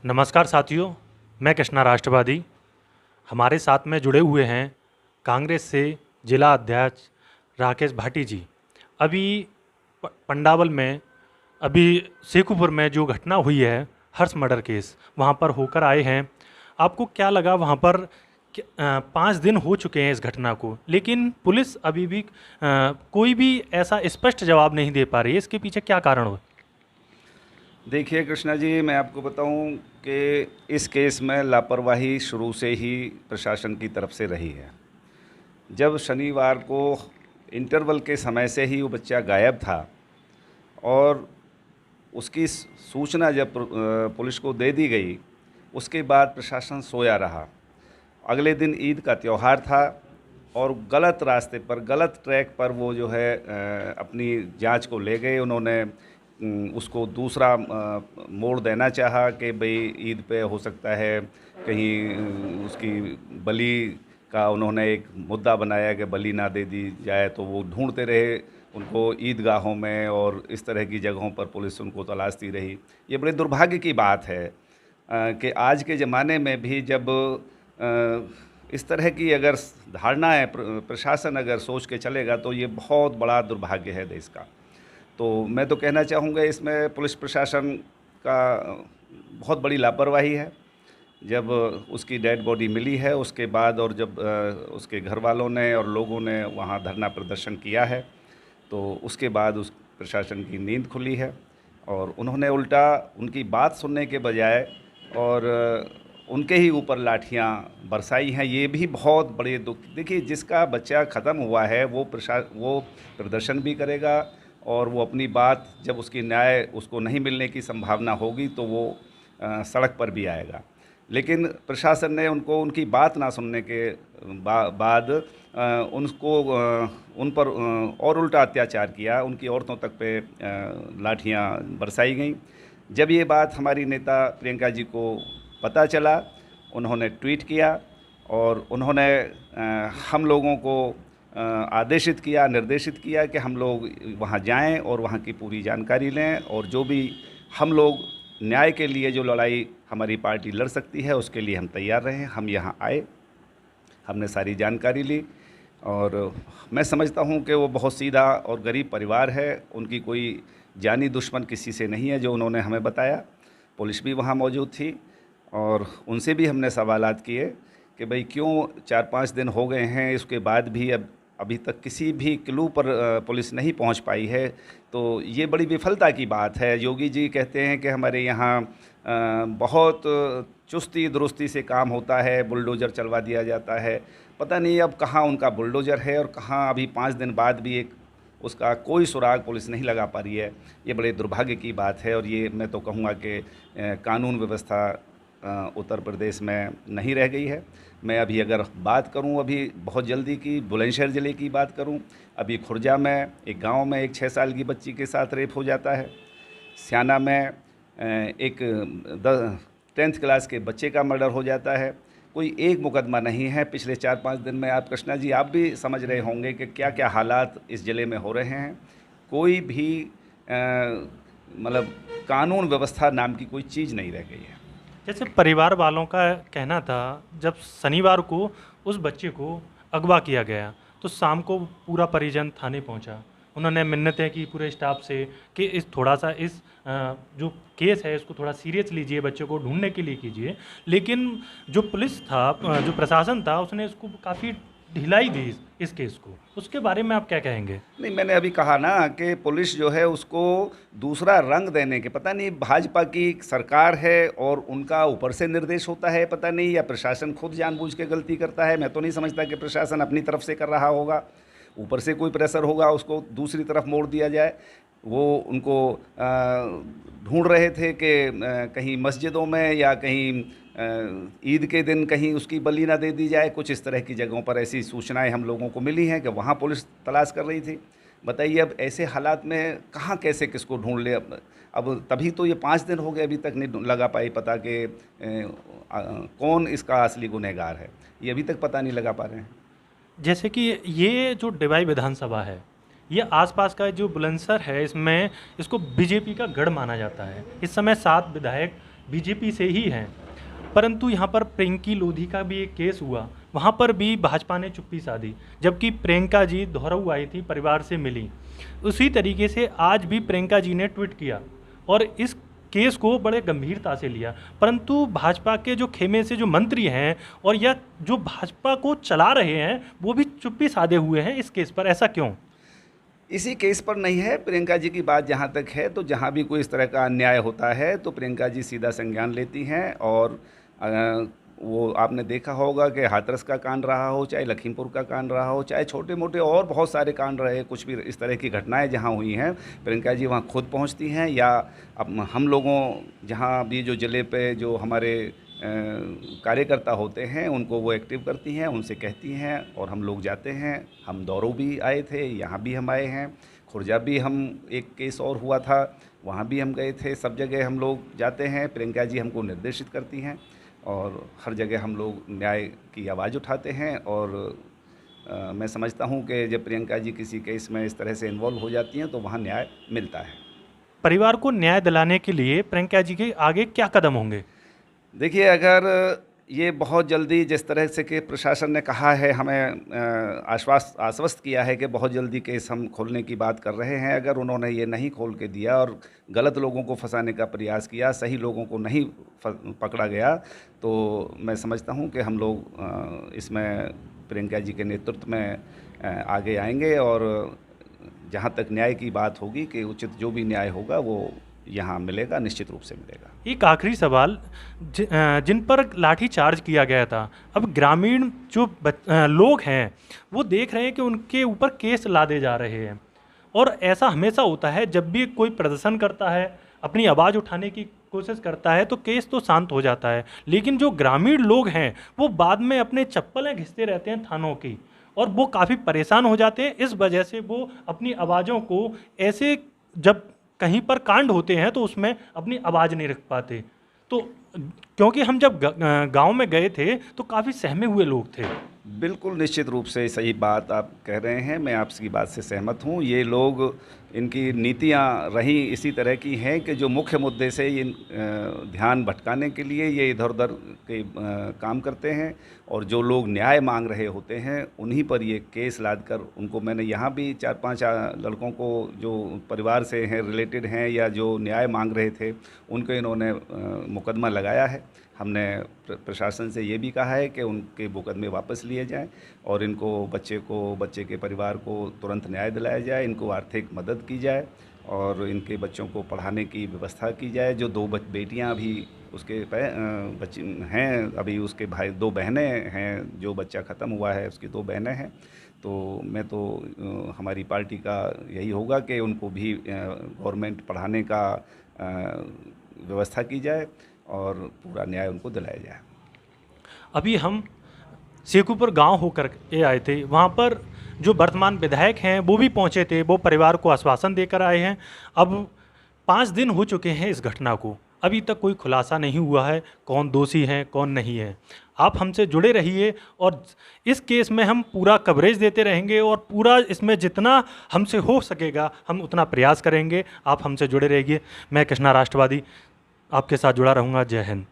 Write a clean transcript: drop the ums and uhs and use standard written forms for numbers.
नमस्कार साथियों, मैं कृष्णा राष्ट्रवादी। हमारे साथ में जुड़े हुए हैं कांग्रेस से जिला अध्यक्ष राकेश भाटी जी। अभी पंडावल में, अभी शेखुपुर में जो घटना हुई है, हर्ष मर्डर केस, वहाँ पर होकर आए हैं। आपको क्या लगा वहाँ पर? 5 दिन हो चुके हैं इस घटना को, लेकिन पुलिस अभी भी कोई भी ऐसा स्पष्ट जवाब नहीं दे पा रही है। इसके पीछे क्या कारण हो? देखिए कृष्णा जी, मैं आपको बताऊं कि इस केस में लापरवाही शुरू से ही प्रशासन की तरफ से रही है। जब शनिवार को इंटरवल के समय से ही वो बच्चा गायब था और उसकी सूचना जब पुलिस को दे दी गई, उसके बाद प्रशासन सोया रहा। अगले दिन ईद का त्यौहार था और गलत रास्ते पर, गलत ट्रैक पर वो जो है अपनी जांच को ले गए। उन्होंने उसको दूसरा मोड़ देना चाहा कि भाई ईद पे हो सकता है कहीं उसकी बलि का उन्होंने एक मुद्दा बनाया कि बलि ना दे दी जाए। तो वो ढूंढते रहे उनको ईदगाहों में और इस तरह की जगहों पर, पुलिस उनको तलाशती रही। ये बड़े दुर्भाग्य की बात है कि आज के ज़माने में भी जब इस तरह की अगर धारणा है, प्रशासन अगर सोच के चलेगा, तो ये बहुत बड़ा दुर्भाग्य है देश का। तो मैं तो कहना चाहूँगा इसमें पुलिस प्रशासन का बहुत बड़ी लापरवाही है। जब उसकी डेड बॉडी मिली है उसके बाद, और जब उसके घर वालों ने और लोगों ने वहाँ धरना प्रदर्शन किया है, तो उसके बाद उस प्रशासन की नींद खुली है और उन्होंने उल्टा उनकी बात सुनने के बजाय और उनके ही ऊपर लाठियाँ बरसाई हैं। ये भी बहुत बड़े दुख। देखिए, जिसका बच्चा ख़त्म हुआ है वो प्रदर्शन भी करेगा और वो अपनी बात, जब उसकी न्याय उसको नहीं मिलने की संभावना होगी तो वो सड़क पर भी आएगा। लेकिन प्रशासन ने उनको उनकी बात ना सुनने के बाद उन पर और उल्टा अत्याचार किया। उनकी औरतों तक पे लाठियाँ बरसाई गईं। जब ये बात हमारी नेता प्रियंका जी को पता चला, उन्होंने ट्वीट किया और उन्होंने हम लोगों को आदेशित किया, निर्देशित किया कि हम लोग वहाँ जाएं और वहाँ की पूरी जानकारी लें, और जो भी हम लोग न्याय के लिए जो लड़ाई हमारी पार्टी लड़ सकती है उसके लिए हम तैयार रहे। हम यहाँ आए, हमने सारी जानकारी ली और मैं समझता हूँ कि वो बहुत सीधा और गरीब परिवार है। उनकी कोई जानी दुश्मन किसी से नहीं है, जो उन्होंने हमें बताया। पुलिस भी वहाँ मौजूद थी और उनसे भी हमने सवालात किए कि भाई क्यों 4-5 दिन हो गए हैं, इसके बाद भी अभी तक किसी भी क्लू पर पुलिस नहीं पहुंच पाई है। तो ये बड़ी विफलता की बात है। योगी जी कहते हैं कि हमारे यहाँ बहुत चुस्ती दुरुस्ती से काम होता है, बुलडोज़र चलवा दिया जाता है। पता नहीं अब कहाँ उनका बुलडोज़र है और कहाँ अभी 5 दिन बाद भी उसका कोई सुराग पुलिस नहीं लगा पा रही है। ये बड़े दुर्भाग्य की बात है और ये मैं तो कहूँगा कि कानून व्यवस्था उत्तर प्रदेश में नहीं रह गई है। मैं अभी अगर बात करूं, अभी बहुत जल्दी की बुलंदशहर ज़िले की बात करूं, अभी खुर्जा में एक गांव में एक 6 साल की बच्ची के साथ रेप हो जाता है। स्याना में एक 10th क्लास के बच्चे का मर्डर हो जाता है। कोई एक मुकदमा नहीं है पिछले 4-5 दिन में। आप कृष्णा जी, आप भी समझ रहे होंगे कि क्या क्या हालात इस ज़िले में हो रहे हैं। कोई भी मतलब कानून व्यवस्था नाम की कोई चीज़ नहीं रह गई है। जैसे परिवार वालों का कहना था, जब शनिवार को उस बच्चे को अगवा किया गया तो शाम को पूरा परिजन थाने पहुंचा। उन्होंने मिन्नतें की पूरे स्टाफ से कि इस थोड़ा सा इस जो केस है इसको थोड़ा सीरियस लीजिए, बच्चे को ढूंढने के लिए कीजिए। लेकिन जो पुलिस था, जो प्रशासन था, उसने इसको काफ़ी ढिलाई दी इस केस को। उसके बारे में आप क्या कहेंगे? नहीं, मैंने अभी कहा ना कि पुलिस जो है उसको दूसरा रंग देने के, पता नहीं भाजपा की सरकार है और उनका ऊपर से निर्देश होता है, पता नहीं, या प्रशासन खुद जानबूझ के गलती करता है। मैं तो नहीं समझता कि प्रशासन अपनी तरफ से कर रहा होगा। ऊपर से कोई प्रेशर होगा, उसको दूसरी तरफ मोड़ दिया जाए। वो उनको ढूंढ रहे थे कि कहीं मस्जिदों में या कहीं ईद के दिन कहीं उसकी बलि ना दे दी जाए। कुछ इस तरह की जगहों पर ऐसी सूचनाएं हम लोगों को मिली हैं कि वहाँ पुलिस तलाश कर रही थी। बताइए, अब ऐसे हालात में कहाँ कैसे किसको ढूंढ ले। अब तभी तो ये 5 दिन हो गए, अभी तक नहीं लगा पाई पता कि कौन इसका असली गुनहगार है। ये अभी तक पता नहीं लगा पा रहे हैं। जैसे कि ये जो डिवाई विधानसभा है, ये आसपास का जो बुलंदशहर है, इसमें इसको बीजेपी का गढ़ माना जाता है। इस समय 7 विधायक बीजेपी से ही हैं। परंतु यहाँ पर प्रियंकी लोधी का भी एक केस हुआ, वहाँ पर भी भाजपा ने चुप्पी साधी, जबकि प्रियंका जी धौरहू आई थी, परिवार से मिली। उसी तरीके से आज भी प्रियंका जी ने ट्वीट किया और इस केस को बड़े गंभीरता से लिया। परंतु भाजपा के जो खेमे से जो मंत्री हैं और या जो भाजपा को चला रहे हैं, वो भी चुप्पी साधे हुए हैं इस केस पर। ऐसा क्यों? इसी केस पर नहीं है, प्रियंका जी की बात जहाँ तक है, तो जहाँ भी कोई इस तरह का अन्याय होता है तो प्रियंका जी सीधा संज्ञान लेती हैं। और वो आपने देखा होगा कि हाथरस का कांड रहा हो, चाहे लखीमपुर का कांड रहा हो, चाहे छोटे मोटे और बहुत सारे कांड रहे, कुछ भी इस तरह की घटनाएं जहां हुई हैं, प्रियंका जी वहां खुद पहुंचती हैं। या अब हम लोगों जहां भी जो ज़िले पे जो हमारे कार्यकर्ता होते हैं उनको वो एक्टिव करती हैं, उनसे कहती हैं और हम लोग जाते हैं। हम दौरों भी आए थे, यहाँ भी हम आए हैं, खुर्जा भी हम एक केस और हुआ था वहाँ भी हम गए थे। सब जगह हम लोग जाते हैं, प्रियंका जी हमको निर्देशित करती हैं और हर जगह हम लोग न्याय की आवाज़ उठाते हैं। और मैं समझता हूँ कि जब प्रियंका जी किसी केस में इस तरह से इन्वॉल्व हो जाती हैं तो वहाँ न्याय मिलता है। परिवार को न्याय दिलाने के लिए प्रियंका जी के आगे क्या कदम होंगे? देखिए, अगर ये बहुत जल्दी, जिस तरह से कि प्रशासन ने कहा है, हमें आश्वस्त किया है कि बहुत जल्दी केस हम खोलने की बात कर रहे हैं, अगर उन्होंने ये नहीं खोल के दिया और गलत लोगों को फंसाने का प्रयास किया, सही लोगों को नहीं पकड़ा गया, तो मैं समझता हूँ कि हम लोग इसमें प्रियंका जी के नेतृत्व में आगे आएंगे। और जहाँ तक न्याय की बात होगी कि उचित जो भी न्याय होगा वो यहाँ मिलेगा, निश्चित रूप से मिलेगा। एक आखिरी सवाल, जिन पर लाठी चार्ज किया गया था, अब ग्रामीण जो लोग हैं वो देख रहे हैं कि उनके ऊपर केस लादे जा रहे हैं। और ऐसा हमेशा होता है, जब भी कोई प्रदर्शन करता है, अपनी आवाज़ उठाने की कोशिश करता है, तो केस तो शांत हो जाता है। लेकिन जो ग्रामीण लोग हैं वो बाद में अपने चप्पलें घिसते रहते हैं थानों की, और वो काफ़ी परेशान हो जाते हैं। इस वजह से वो अपनी आवाज़ों को ऐसे, जब कहीं पर कांड होते हैं तो उसमें अपनी आवाज़ नहीं रख पाते। तो क्योंकि हम जब गांव में गए थे तो काफ़ी सहमे हुए लोग थे। बिल्कुल, निश्चित रूप से सही बात आप कह रहे हैं, मैं आपकी बात से सहमत हूँ। ये लोग, इनकी नीतियाँ रही इसी तरह की हैं कि जो मुख्य मुद्दे से ये ध्यान भटकाने के लिए ये इधर उधर के काम करते हैं, और जो लोग न्याय मांग रहे होते हैं उन्हीं पर ये केस लाद कर उनको, मैंने यहाँ भी 4-5 लड़कों को जो परिवार से हैं, रिलेटेड हैं, या जो न्याय मांग रहे थे, उनको इन्होंने मुकदमा लगाया है। हमने प्रशासन से ये भी कहा है कि उनके मुकदमे वापस लिए जाएं और इनको, बच्चे के परिवार को तुरंत न्याय दिलाया जाए, इनको आर्थिक मदद की जाए और इनके बच्चों को पढ़ाने की व्यवस्था की जाए। जो 2 बेटियां अभी उसके बच्चे हैं, अभी उसके भाई 2 बहनें हैं, जो बच्चा ख़त्म हुआ है उसकी 2 बहनें हैं। तो मैं तो हमारी पार्टी का यही होगा कि उनको भी गवर्नमेंट पढ़ाने का व्यवस्था की जाए और पूरा न्याय उनको दिलाया जाए। अभी हम शेखुपुर गांव होकर के आए थे, वहां पर जो वर्तमान विधायक हैं वो भी पहुंचे थे, वो परिवार को आश्वासन देकर आए हैं। अब 5 दिन हो चुके हैं इस घटना को, अभी तक कोई खुलासा नहीं हुआ है कौन दोषी है कौन नहीं है। आप हमसे जुड़े रहिए और इस केस में हम पूरा कवरेज देते रहेंगे और पूरा इसमें जितना हमसे हो सकेगा हम उतना प्रयास करेंगे। आप हमसे जुड़े रहिए। मैं कृष्णा राष्ट्रवादी आपके साथ जुड़ा रहूँगा। जय हिंद।